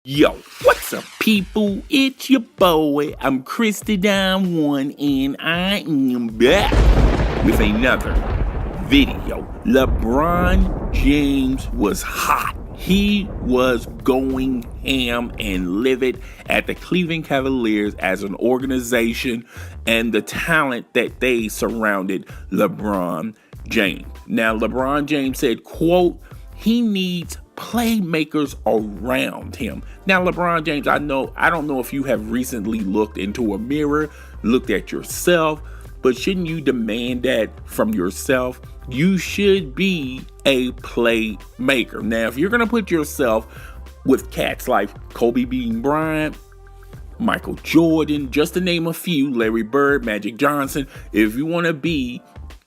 Yo, what's up, people? It's your boy. I'm Christy Don One, and I am back with another video. LeBron James was hot. He was going ham and livid at the Cleveland Cavaliers as an organization and the talent that they surrounded LeBron James. Now, LeBron James said, quote, he needs playmakers around him. Now, LeBron James, I don't know if you have recently looked into a mirror, looked at yourself, but shouldn't you demand that from yourself? You should be a playmaker. Now, if you're going to put yourself with cats like Kobe Bryant, Michael Jordan, just to name a few, Larry Bird, Magic Johnson, if you want to be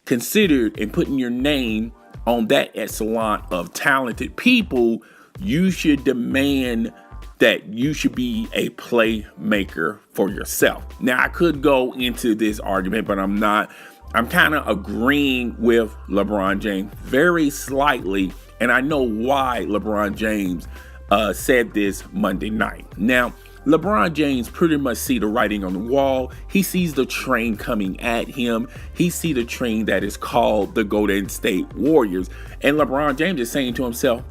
considered and putting your name on that echelon of talented people, you should demand that you should be a playmaker for yourself. Now, I could go into this argument, but I'm not. I'm kind of agreeing with LeBron James very slightly, and I know why LeBron James said this Monday night. Now, LeBron James pretty much see the writing on the wall. He sees the train coming at him. He sees the train that is called the Golden State Warriors. And LeBron James is saying to himself,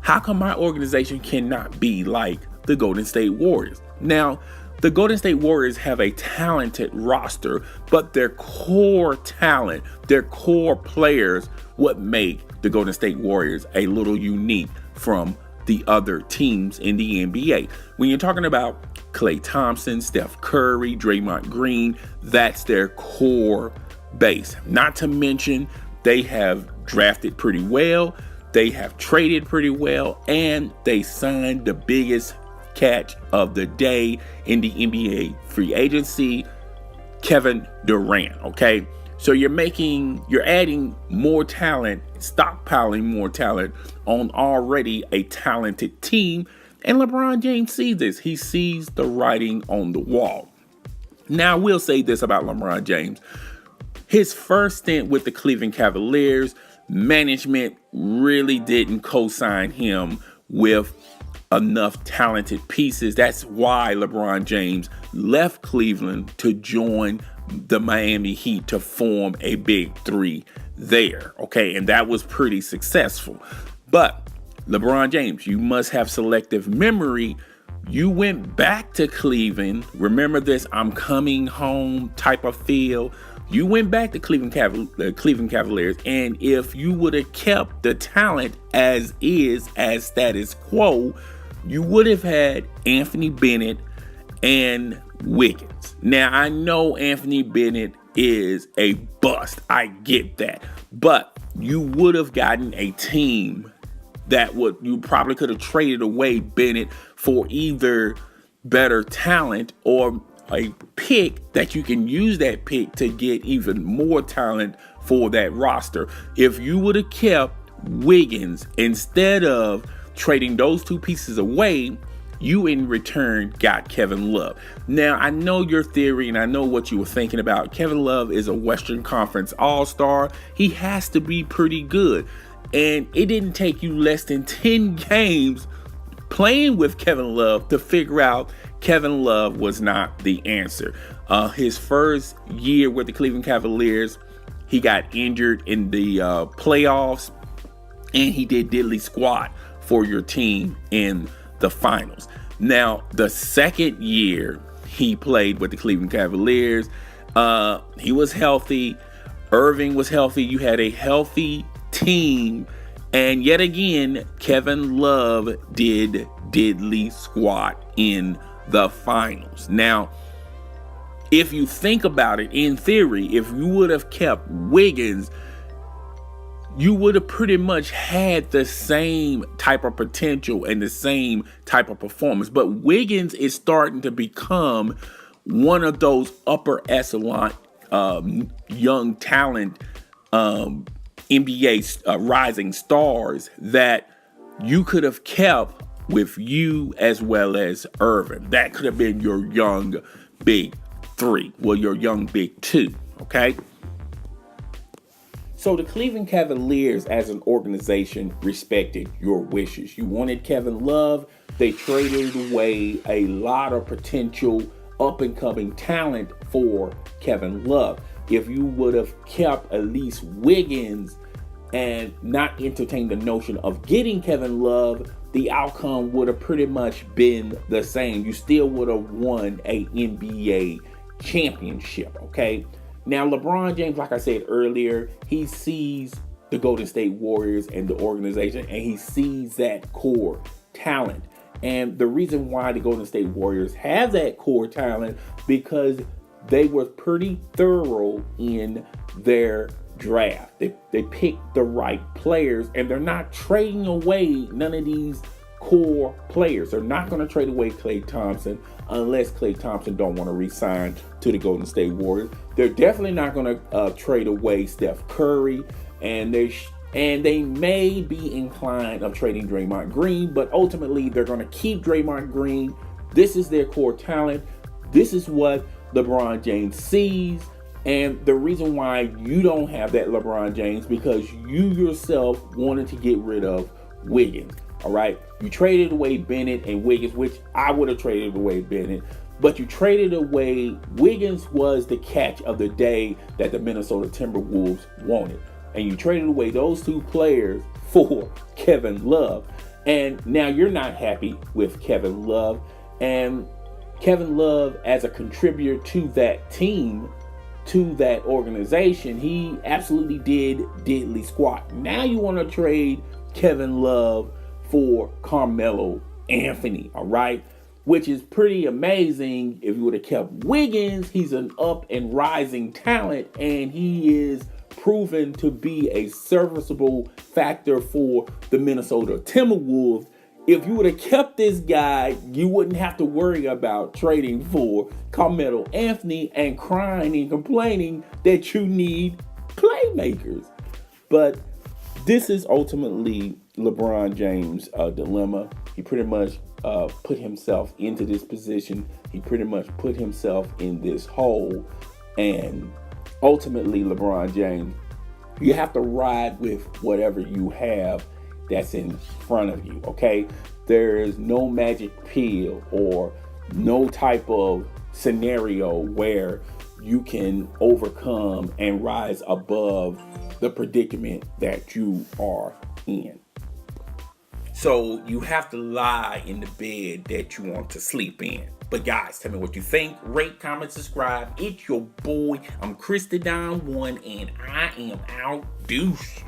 how come my organization cannot be like the Golden State Warriors? Now, the Golden State Warriors have a talented roster, but their core talent, their core players, what make the Golden State Warriors a little unique from the other teams in the NBA. When you're talking about Klay Thompson, Steph Curry, Draymond Green, that's their core base. Not to mention, they have drafted pretty well, they have traded pretty well, and they signed the biggest catch of the day in the NBA free agency, Kevin Durant, okay? So you're adding more talent, stockpiling more talent on already a talented team. And LeBron James sees this. He sees the writing on the wall. Now, I will say this about LeBron James. His first stint with the Cleveland Cavaliers, management really didn't co-sign him with enough talented pieces. That's why LeBron James left Cleveland to join the Miami Heat to form a big three there. Okay, and that was pretty successful. But LeBron James, you must have selective memory. You went back to Cleveland. Remember this I'm coming home type of feel. You went back to Cleveland Cavaliers, and if you would have kept the talent as is, as status quo, you would have had Anthony Bennett and Wiggins. Now, I know Anthony Bennett is a bust. I get that. But you would have gotten a team that you probably could have traded away Bennett for either better talent or a pick that you can use that pick to get even more talent for that roster. If you would have kept Wiggins instead of trading those two pieces away, you in return got Kevin Love. Now, I know your theory and I know what you were thinking about. Kevin Love is a Western Conference All-Star. He has to be pretty good. And it didn't take you less than 10 games playing with Kevin Love to figure out Kevin Love was not the answer. His first year with the Cleveland Cavaliers, he got injured in the playoffs, and he did diddly squat for your team in the finals. Now, the second year he played with the Cleveland Cavaliers, he was healthy. Irving was healthy. You had a healthy team. And yet again, Kevin Love did diddly squat in the finals. Now, if you think about it, in theory, if you would have kept Wiggins, you would have pretty much had the same type of potential and the same type of performance. But Wiggins is starting to become one of those upper echelon young talent NBA rising stars that you could have kept with you as well as Irving. That could have been your young big three. Well, your young big two, okay? So the Cleveland Cavaliers as an organization respected your wishes. You wanted Kevin Love. They traded away a lot of potential up-and-coming talent for Kevin Love. If you would have kept at least Wiggins and not entertained the notion of getting Kevin Love, the outcome would have pretty much been the same. You still would have won a NBA championship, okay? Now, LeBron James, like I said earlier, he sees the Golden State Warriors and the organization, and he sees that core talent. And the reason why the Golden State Warriors have that core talent, because they were pretty thorough in their draft. They picked the right players, and they're not trading away none of these core players. They're not going to trade away Klay Thompson unless Klay Thompson don't want to re-sign to the Golden State Warriors. They're definitely not going to trade away Steph Curry, and they may be inclined of trading Draymond Green, but ultimately they're going to keep Draymond Green. This is their core talent. This is what LeBron James sees. And the reason why you don't have that LeBron James, because you yourself wanted to get rid of Wiggins. All right. You traded away Bennett and Wiggins, which I would have traded away Bennett, but you traded away Wiggins was the catch of the day that the Minnesota Timberwolves wanted. And you traded away those two players for Kevin Love. And now you're not happy with Kevin Love. And Kevin Love, as a contributor to that team, to that organization, he absolutely did diddly squat. Now you want to trade Kevin Love for Carmelo Anthony, all right? Which is pretty amazing. If you would have kept Wiggins, he's an up and rising talent, and he is proven to be a serviceable factor for the Minnesota Timberwolves. If you would have kept this guy, you wouldn't have to worry about trading for Carmelo Anthony and crying and complaining that you need playmakers. But this is ultimately LeBron James' dilemma. He pretty much put himself into this position. He pretty much put himself in this hole. And ultimately, LeBron James, you have to ride with whatever you have that's in front of you, okay? There is no magic pill or no type of scenario where you can overcome and rise above the predicament that you are in. So you have to lie in the bed that you want to sleep in. But guys, tell me what you think. Rate, comment, subscribe. It's your boy. I'm Christodon1, and I am out. Deuce.